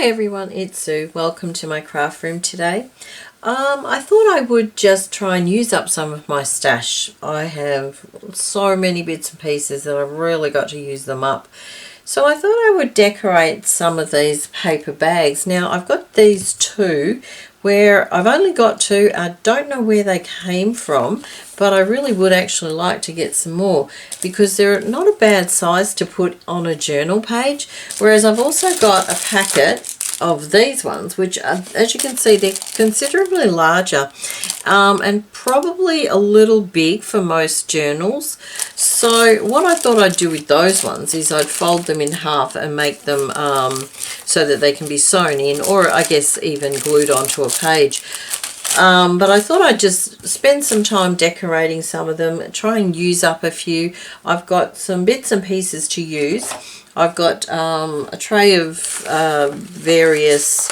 Hi everyone, it's Sue. Welcome to my craft room today. I thought I would just try and use up some of my stash. I have so many bits and pieces that I've really got to use them up. So I thought I would decorate some of these paper bags. Now I've got these two where I've only got two. I don't know where they came from, but I really would actually like to get some more because they're not a bad size to put on a journal page. Whereas I've also got a packet of these ones, which are, as you can see, they're considerably larger and probably a little big for most journals. So what I thought I'd do with those ones is I'd fold them in half and make them so that they can be sewn in, or I guess even glued onto a page. But I thought I'd just spend some time decorating some of them, try and use up a few. I've got some bits and pieces to use. I've got a tray of various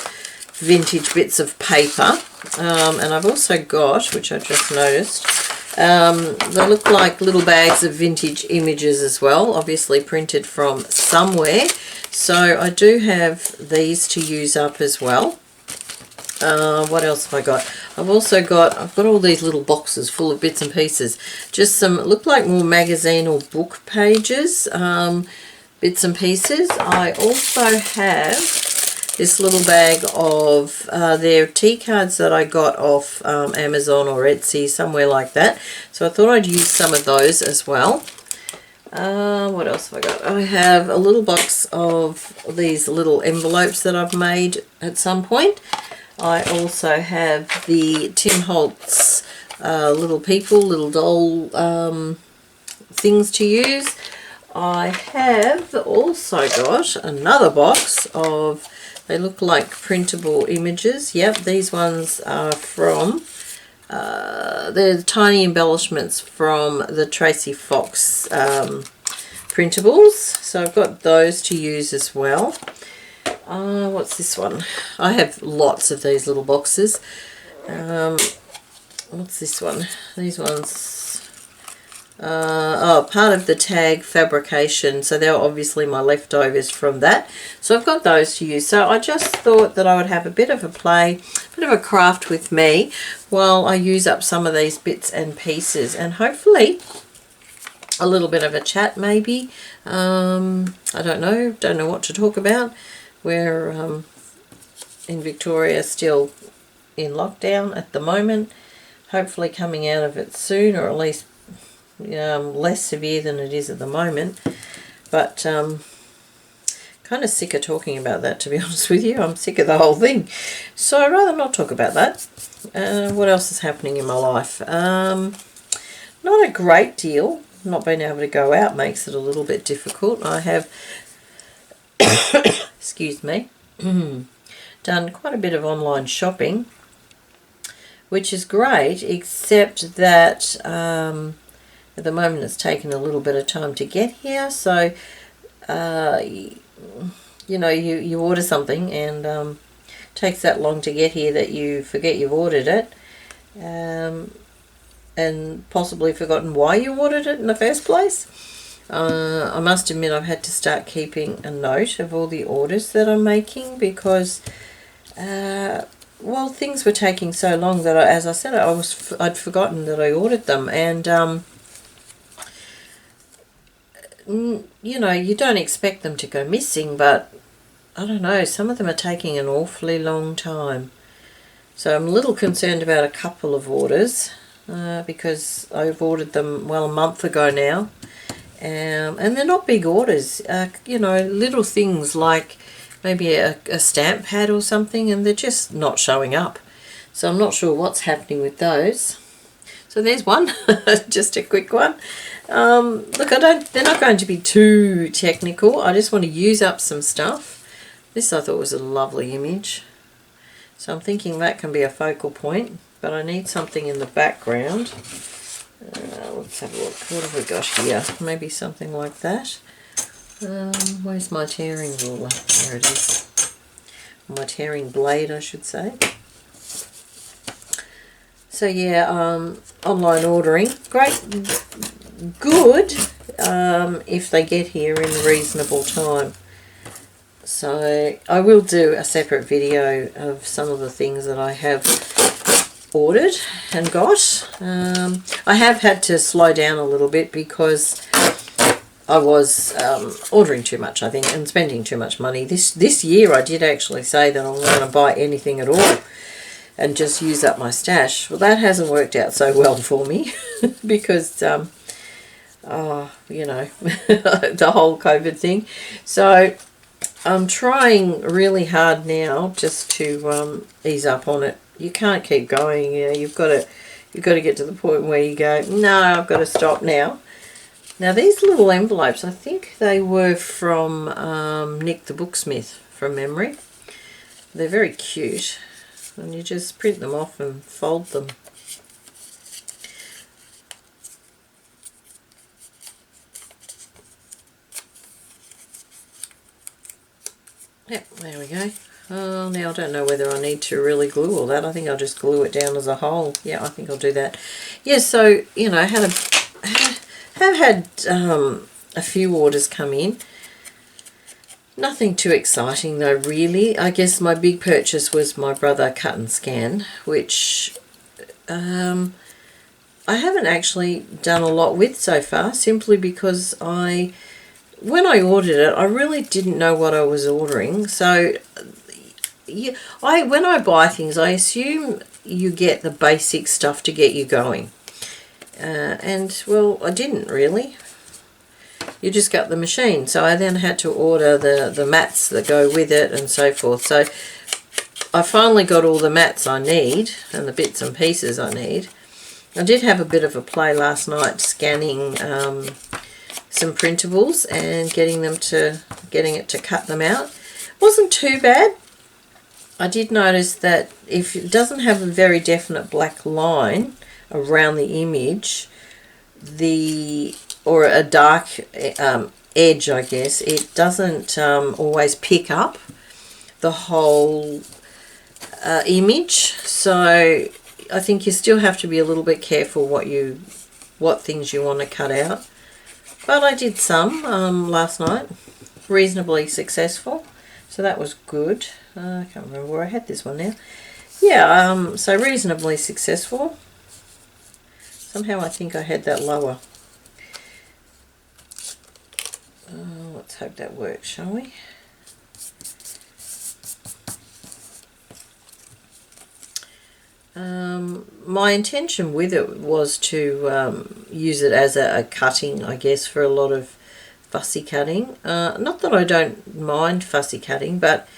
vintage bits of paper, and I've also got, which I just noticed, they look like little bags of vintage images as well, obviously printed from somewhere. So I do have these to use up as well. What else have I got? I've got all these little boxes full of bits and pieces. Just some, look like more magazine or book pages, bits and pieces. I also have this little bag of their tea cards that I got off Amazon or Etsy, somewhere like that. So I thought I'd use some of those as well. What else have I got? I have a little box of these little envelopes that I've made at some point. I also have the Tim Holtz little people, little doll things to use. I have also got another box of, they look like printable images. Yep, these ones are from, they're tiny embellishments from the Tracy Fox printables. So I've got those to use as well. What's this one? I have lots of these little boxes. What's this one? These ones, part of the tag fabrication. So they're obviously my leftovers from that. So I've got those to use. So I just thought that I would have a bit of a play, a bit of a craft with me while I use up some of these bits and pieces, and hopefully a little bit of a chat maybe. I don't know what to talk about. We're in Victoria still in lockdown at the moment, hopefully coming out of it soon, or at least less severe than it is at the moment. But kind of sick of talking about that, to be honest with you. I'm sick of the whole thing, so I'd rather not talk about that. What else is happening in my life? Not a great deal. Not being able to go out makes it a little bit difficult. I have excuse me, done quite a bit of online shopping, which is great, except that at the moment it's taken a little bit of time to get here. So you order something and it takes that long to get here that you forget you've ordered it, and possibly forgotten why you ordered it in the first place. I must admit I've had to start keeping a note of all the orders that I'm making because, well, things were taking so long that, as I said, I'd forgotten that I ordered them. And, you don't expect them to go missing, but I don't know, some of them are taking an awfully long time. So I'm a little concerned about a couple of orders because I've ordered them, well, a month ago now. And they're not big orders, little things like maybe a stamp pad or something, and they're just not showing up. So I'm not sure what's happening with those. So there's one, just a quick one. Look, they're not going to be too technical. I just want to use up some stuff. This I thought was a lovely image. So I'm thinking that can be a focal point, but I need something in the background. Let's have a look. What have we got here? Maybe something like that. Where's my tearing ruler? There it is. My tearing blade, I should say. So yeah, online ordering. Great. Good if they get here in reasonable time. So I will do a separate video of some of the things that I have ordered and got. I have had to slow down a little bit because I was ordering too much, I think, and spending too much money. This year I did actually say that I wasn't going to buy anything at all and just use up my stash. Well, that hasn't worked out so well for me because, you know, the whole COVID thing. So I'm trying really hard now just to ease up on it. You can't keep going. You know, you've got to get to the point where you go, no, I've got to stop now. Now these little envelopes, I think they were from Nick the Booksmith from memory. They're very cute, and you just print them off and fold them. Yep, there we go. Oh, now I don't know whether I need to really glue all that. I think I'll just glue it down as a whole. Yeah, I think I'll do that. Yeah, so, you know, I have had a few orders come in. Nothing too exciting though, really. I guess my big purchase was my Brother Cut and Scan, which I haven't actually done a lot with so far, simply because when I ordered it, I really didn't know what I was ordering. So yeah, when I buy things, I assume you get the basic stuff to get you going. And, well, I didn't really. You just got the machine. So I then had to order the mats that go with it and so forth. So I finally got all the mats I need and the bits and pieces I need. I did have a bit of a play last night scanning some printables and getting it to cut them out. Wasn't too bad. I did notice that if it doesn't have a very definite black line around the image, or a dark edge, I guess, it doesn't always pick up the whole image. So I think you still have to be a little bit careful what things you want to cut out. But I did some last night, reasonably successful, so that was good. I can't remember where I had this one now. Yeah, so reasonably successful. Somehow I think I had that lower. Let's hope that works, shall we? My intention with it was to use it as a cutting, I guess, for a lot of fussy cutting. Not that I don't mind fussy cutting, but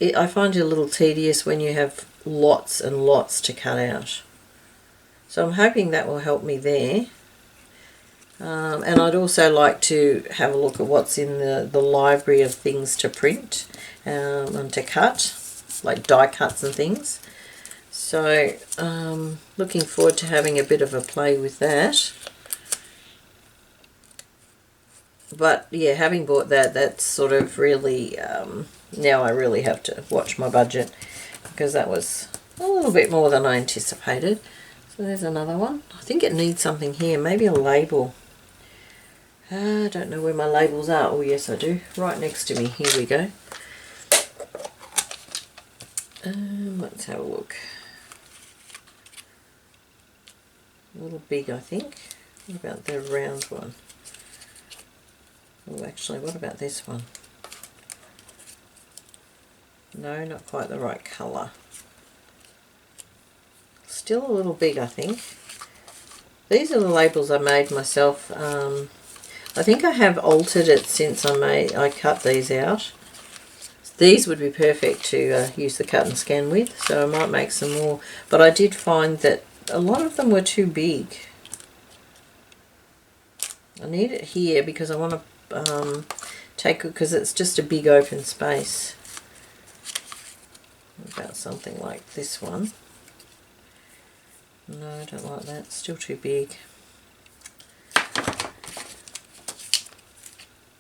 I find it a little tedious when you have lots and lots to cut out. So I'm hoping that will help me there. And I'd also like to have a look at what's in the library of things to print and to cut, like die cuts and things. So looking forward to having a bit of a play with that. But yeah, having bought that, that's sort of really, now I really have to watch my budget, because that was a little bit more than I anticipated. So there's another one. I think it needs something here, maybe a label. I don't know where my labels are. Oh yes, I do. Right next to me. Here we go. Let's have a look. A little big, I think. What about the round one? Oh, actually, what about this one? No, not quite the right colour. Still a little big, I think. These are the labels I made myself. I think I have altered it since I cut these out. These would be perfect to use the cut and scan with, so I might make some more. But I did find that a lot of them were too big. I need it here because I want to take it, because it's just a big open space. What about something like this one? No, I don't like that. It's still too big.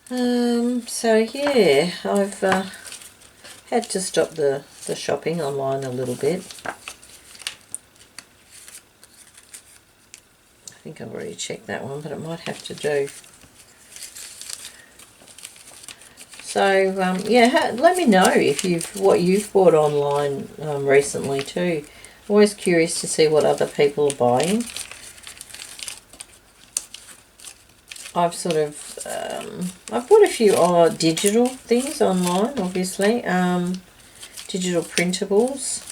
So yeah, I've had to stop the shopping online a little bit. I think I've already checked that one, but it might have to do. So yeah, let me know if what you've bought online recently too. Always curious to see what other people are buying. I've sort of I've bought a few digital things online, obviously, digital printables.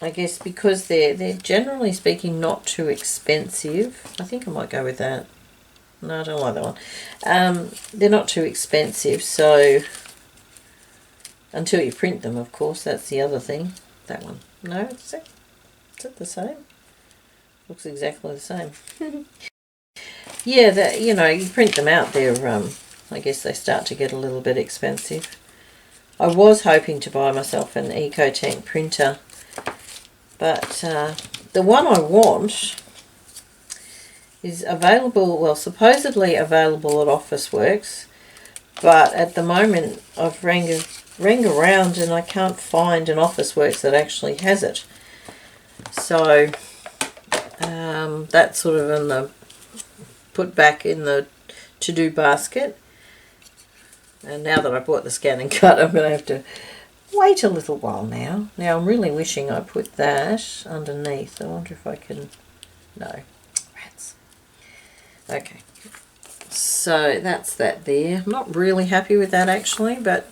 I guess because they're generally speaking not too expensive. I think I might go with that. No, I don't like that one. They're not too expensive, so until you print them, of course, that's the other thing. That one. No, is it the same? Looks exactly the same. Yeah, you know, you print them out, they're I guess they start to get a little bit expensive. I was hoping to buy myself an EcoTank printer, but the one I want is available, well, supposedly available at Officeworks, but at the moment I've rang around and I can't find an Officeworks that actually has it. So that's sort of in the put back in the to-do basket. And now that I bought the scan and cut, I'm going to have to wait a little while now. Now I'm really wishing I put that underneath. I wonder if I can... No. Rats. Okay. So that's that there. I'm not really happy with that actually, but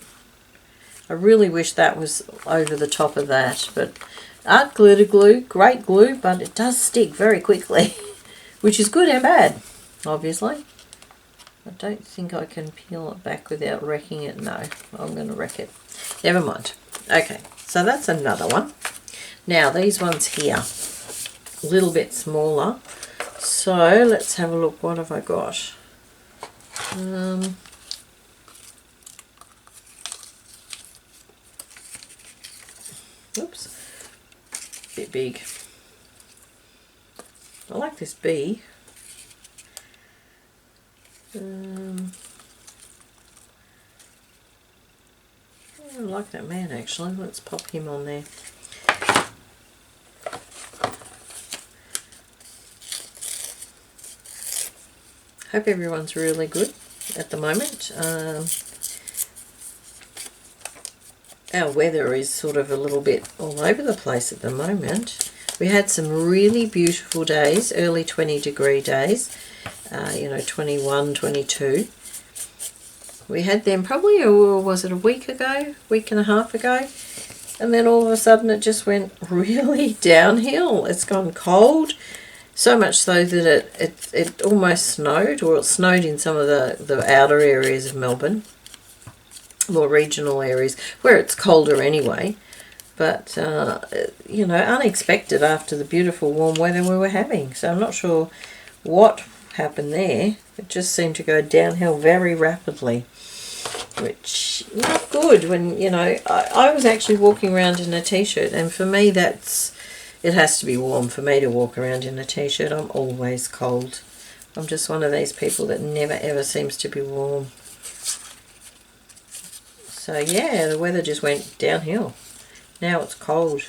I really wish that was over the top of that. But art glitter glue, great glue, but it does stick very quickly, which is good and bad, obviously. I don't think I can peel it back without wrecking it. No, I'm going to wreck it. Never mind. Okay, so that's another one. Now, these ones here, a little bit smaller. So, let's have a look. What have I got? Oops. Bit big. I like this bee. I like that man actually. Let's pop him on there. Hope everyone's really good at the moment. Our weather is sort of a little bit all over the place at the moment. We had some really beautiful days, early 20-degree days, you know, 21, 22. We had them probably, or was it a week ago, week and a half ago? And then all of a sudden it just went really downhill. It's gone cold, so much so that it almost snowed, or it snowed in some of the outer areas of Melbourne, more regional areas, where it's colder anyway. But, you know, unexpected after the beautiful warm weather we were having. So I'm not sure what happened there. It just seemed to go downhill very rapidly, which not good when, you know, I was actually walking around in a t-shirt, and for me it has to be warm for me to walk around in a t-shirt. I'm always cold. I'm just one of these people that never ever seems to be warm. So yeah, the weather just went downhill. Now it's cold.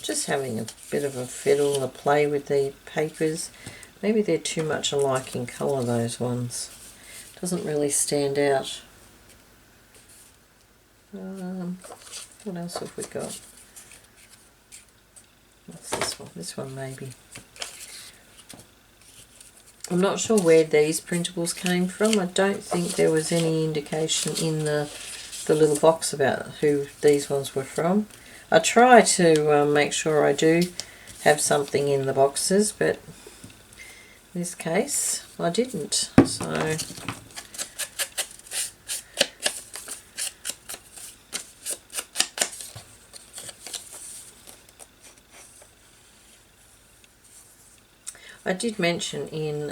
Just having a bit of a fiddle, a play with the papers. Maybe they're too much alike in colour, those ones. Doesn't really stand out. What else have we got? What's this one? This one maybe. I'm not sure where these printables came from. I don't think there was any indication in the little box about who these ones were from. I try to make sure I do have something in the boxes, but in this case I didn't. So I did mention in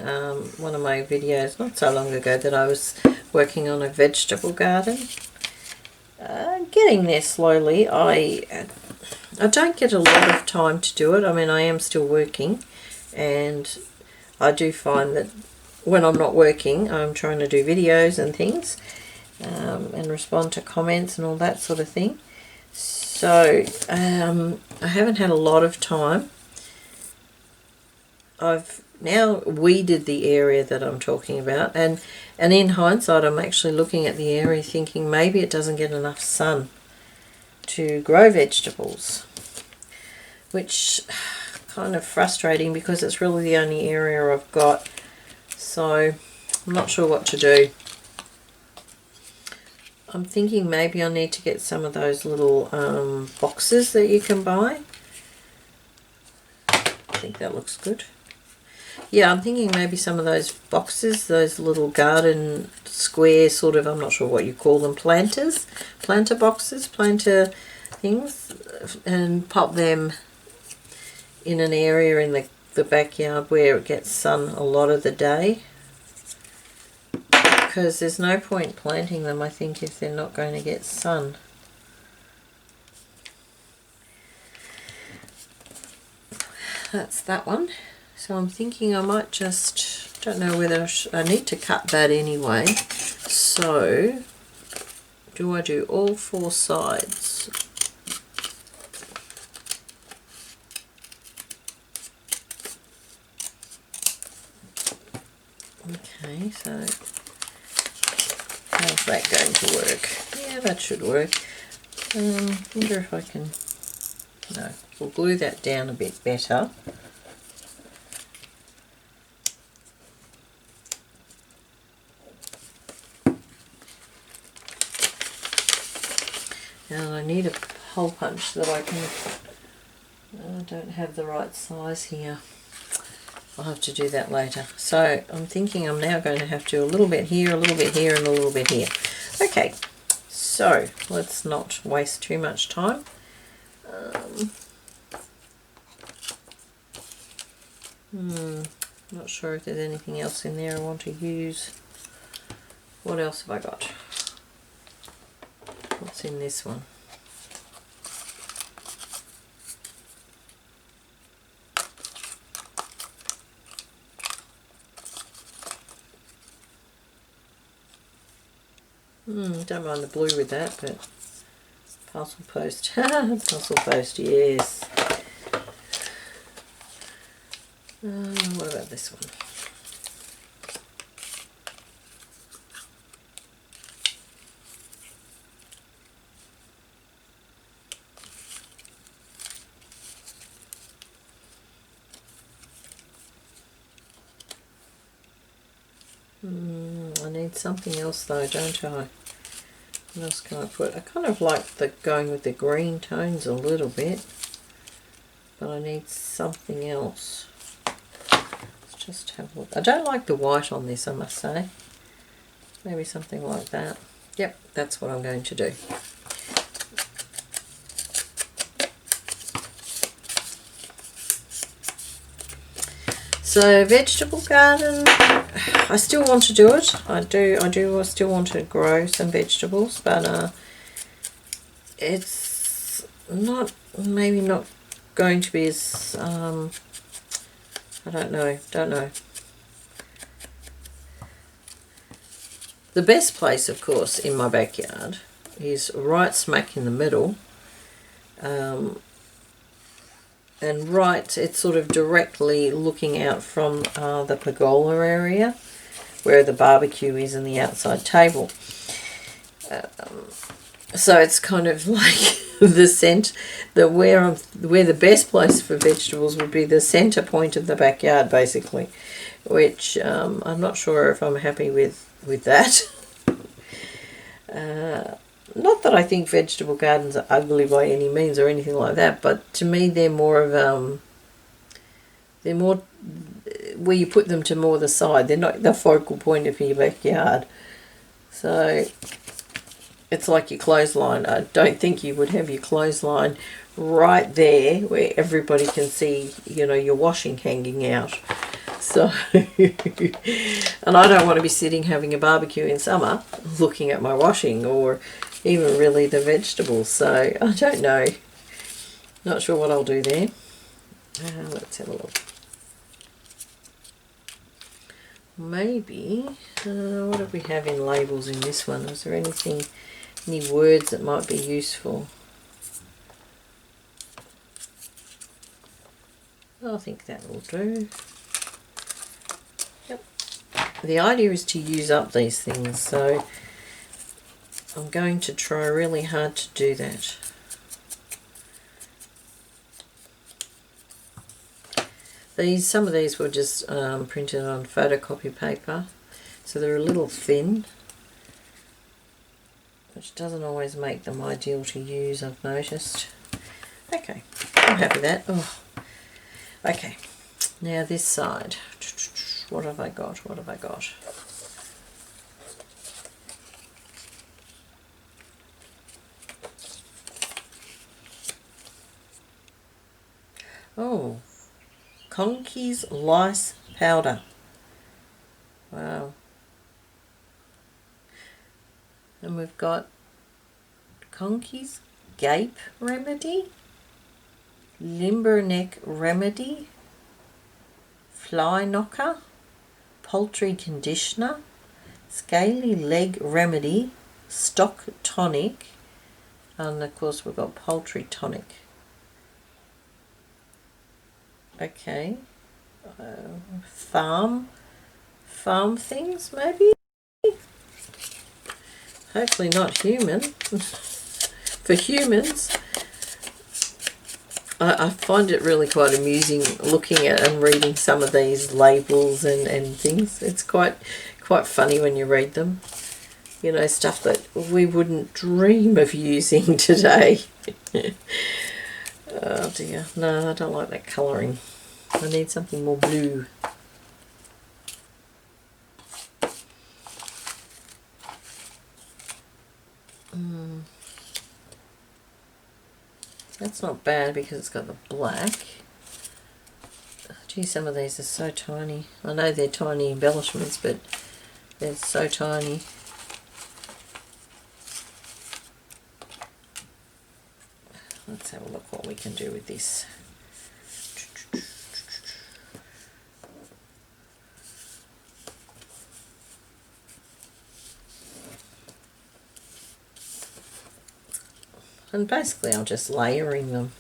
one of my videos not so long ago that I was working on a vegetable garden. Getting there slowly. I don't get a lot of time to do it. I mean, I am still working, and I do find that when I'm not working, I'm trying to do videos and things, and respond to comments and all that sort of thing. So I haven't had a lot of time. I've now weeded the area that I'm talking about, and in hindsight I'm actually looking at the area thinking maybe it doesn't get enough sun to grow vegetables, which kind of frustrating because it's really the only area I've got, so I'm not sure what to do. I'm thinking maybe I need to get some of those little boxes that you can buy. I think that looks good. Yeah, I'm thinking maybe some of those boxes, those little garden square sort of, I'm not sure what you call them, planter boxes, planter things, and pop them in an area in the backyard where it gets sun a lot of the day. Because there's no point planting them, I think, if they're not going to get sun. That's that one. So I'm thinking I might just, don't know whether I need to cut that anyway. So, do I do all 4 sides? Okay, so how's that going to work? Yeah, that should work. Wonder if I can, no, we'll glue that down a bit better. And I need a hole punch that I can, I don't have the right size here. I'll have to do that later. So I'm thinking I'm now going to have to do a little bit here, a little bit here, and a little bit here. Okay, so let's not waste too much time. Not sure if there's anything else in there I want to use. What else have I got? What's in this one? Don't mind the blue with that, but parcel post. Parcel post, yes. What about this one? I need something else though, don't I? What else can I put? I kind of like going with the green tones a little bit, but I need something else. Let's just have a look. I don't like the white on this, I must say. Maybe something like that. Yep, that's what I'm going to do. So vegetable garden, I still want to do it. I still want to grow some vegetables, but it's maybe not going to be as I don't know. The best place, of course, in my backyard is right smack in the middle. And right, it's sort of directly looking out from the pergola area where the barbecue is and the outside table. So it's kind of like where the best place for vegetables would be the center point of the backyard, basically, which I'm not sure if I'm happy with that. Not that I think vegetable gardens are ugly by any means or anything like that, but to me they're more of they're more where you put them to more the side. They're not the focal point of your backyard. So it's like your clothesline. I don't think you would have your clothesline right there where everybody can see, your washing hanging out. So, and I don't want to be sitting having a barbecue in summer looking at my washing or even really the vegetables. So I don't know. Not sure what I'll do there. Let's have a look. Maybe, what do we have in labels in this one? Is there any words that might be useful? I think that will do. Yep. The idea is to use up these things, so I'm going to try really hard to do that. Some of these were just printed on photocopy paper, so they're a little thin, which doesn't always make them ideal to use, I've noticed. Okay, I'm happy with that. Oh, okay, now this side. What have I got? What have I got? Oh, Conky's lice powder. Wow. And we've got Conky's gape remedy, limber neck remedy, fly knocker, poultry conditioner, scaly leg remedy, stock tonic, and of course we've got poultry tonic. Okay, farm things maybe? Hopefully not human. For humans, I find it really quite amusing looking at and reading some of these labels and things. It's quite funny when you read them. You know, stuff that we wouldn't dream of using today. Oh dear, no, I don't like that colouring. I need something more blue. That's not bad because it's got the black. Gee, some of these are so tiny. I know they're tiny embellishments, but they're so tiny. Let's have a look what we can do with this. And basically I'm just layering them.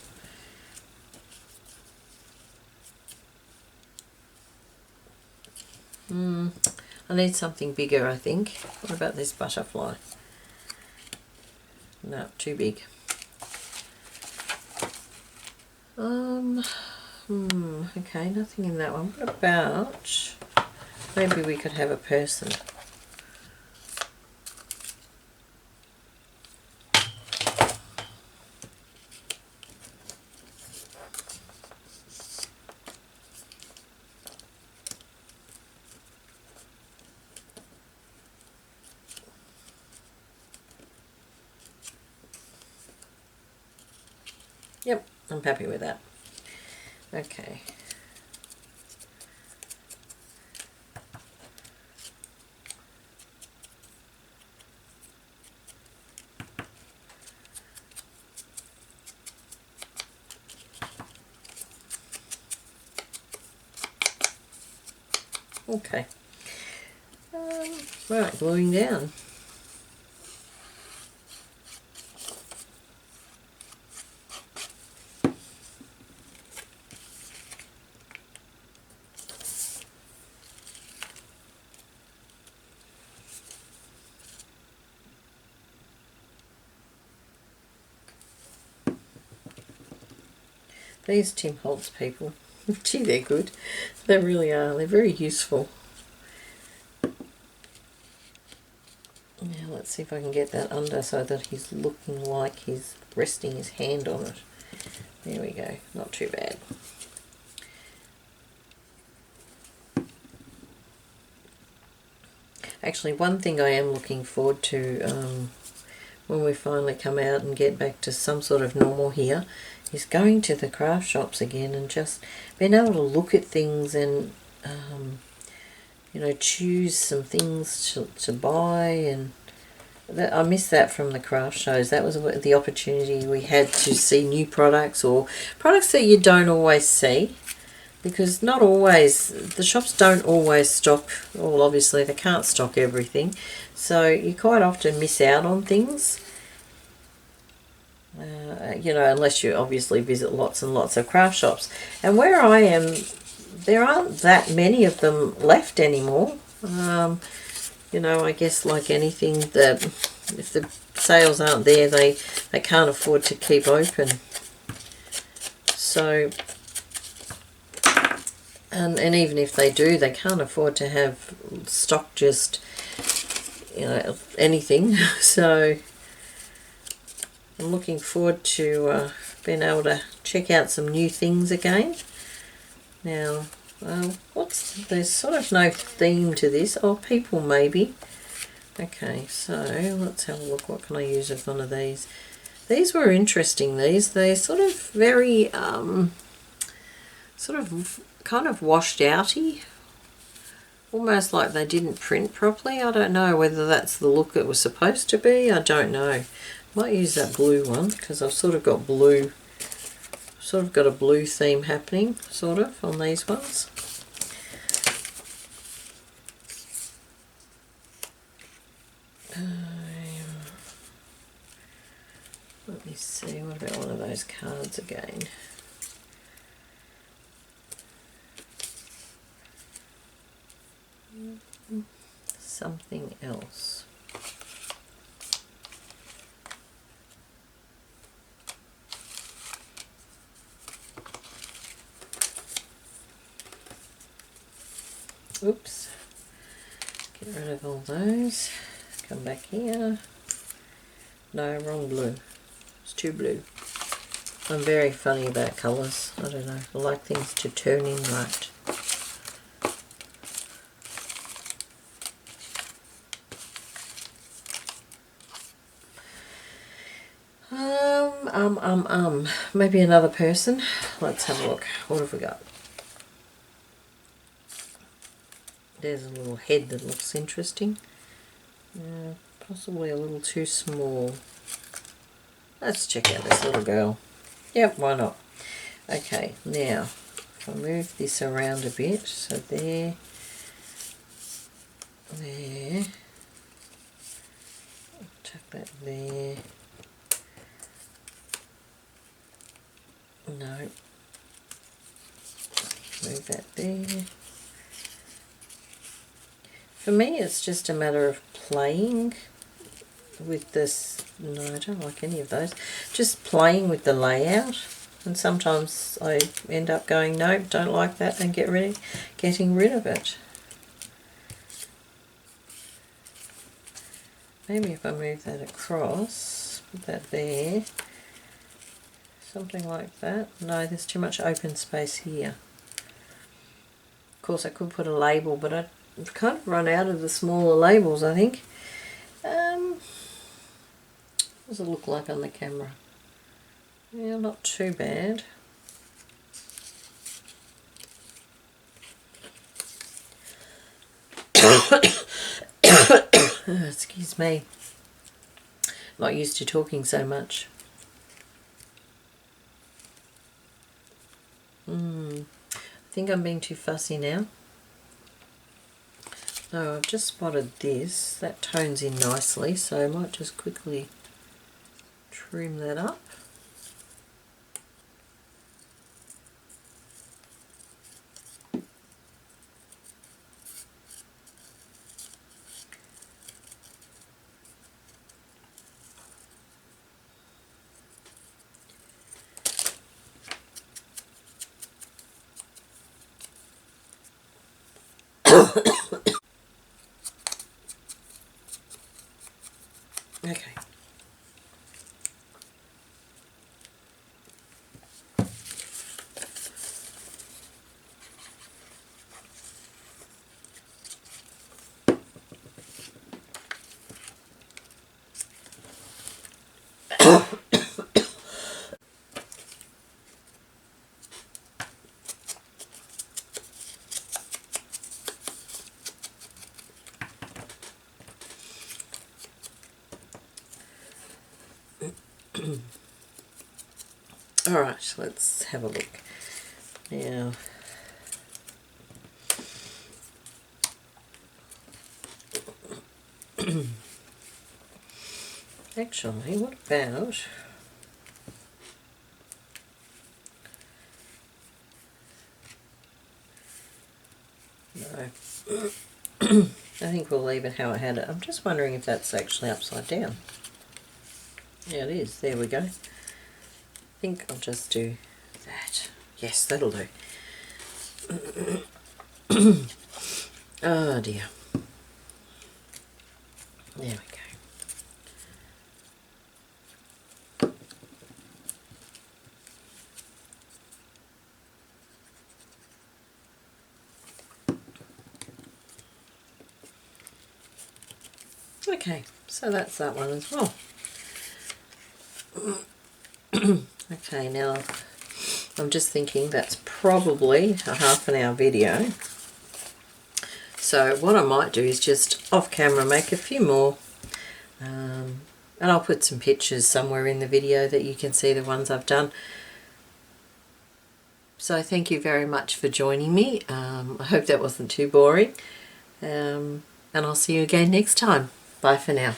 I need something bigger, I think. What about this butterfly? No, too big. Okay, nothing in that one. What about, maybe we could have a person. Yep, I'm happy with that. Okay. Okay. Right, gluing down. These Tim Holtz people, gee, they're good. They really are. They're very useful. Now let's see if I can get that under so that he's looking like he's resting his hand on it. There we go. Not too bad. Actually, one thing I am looking forward to when we finally come out and get back to some sort of normal here is going to the craft shops again and just being able to look at things and you know, choose some things to buy. And I miss that from the craft shows. That was the opportunity we had to see new products or products that you don't always see, because not always, the shops don't always stock, well obviously they can't stock everything, so you quite often miss out on things. You know, unless you obviously visit lots and lots of craft shops. And where I am, there aren't that many of them left anymore. You know, I guess like anything, that if the sales aren't there, they can't afford to keep open. So, and even if they do, they can't afford to have stock just, you know, anything. So I'm looking forward to being able to check out some new things again. Now, there's sort of no theme to this. Oh, people maybe. Okay, so let's have a look. What can I use with one of these? These were interesting. They're sort of very, sort of kind of washed outy. Almost like they didn't print properly. I don't know whether that's the look it was supposed to be. I don't know. Might use that blue one because I've sort of got blue, sort of got a blue theme happening, sort of, on these ones. Let me see, what about one of those cards again? Something else. Oops. Get rid of all those. Come back here. No, wrong blue. It's too blue. I'm very funny about colours. I don't know. I like things to turn in right. Maybe another person. Let's have a look. What have we got? There's a little head that looks interesting. Possibly a little too small. Let's check out this little girl. Yep, why not? Okay, now, if I move this around a bit, so there, chuck that there. No. Move that there. For me, it's just a matter of playing with this. No, I don't like any of those. Just playing with the layout. And sometimes I end up going, nope, don't like that, and getting rid of it. Maybe if I move that across, put that there. Something like that. No, there's too much open space here. Of course, I could put a label, but I've kind of run out of the smaller labels, I think. What does it look like on the camera? Yeah, not too bad. Excuse me. Not used to talking so much. I think I'm being too fussy now. No, I've just spotted this. That tones in nicely, so I might just quickly trim that up. Okay. All right, let's have a look. Now, actually, what about So I think we'll leave it how I had it. I'm just wondering if that's actually upside down. Yeah, it is. There we go. I think I'll just do that. Yes, that'll do. Oh dear. There we go. Okay, so that's that one as well. Okay, now I'm just thinking that's probably a half an hour video. So what I might do is just off camera make a few more, and I'll put some pictures somewhere in the video that you can see the ones I've done. So thank you very much for joining me. I hope that wasn't too boring, and I'll see you again next time. Bye for now.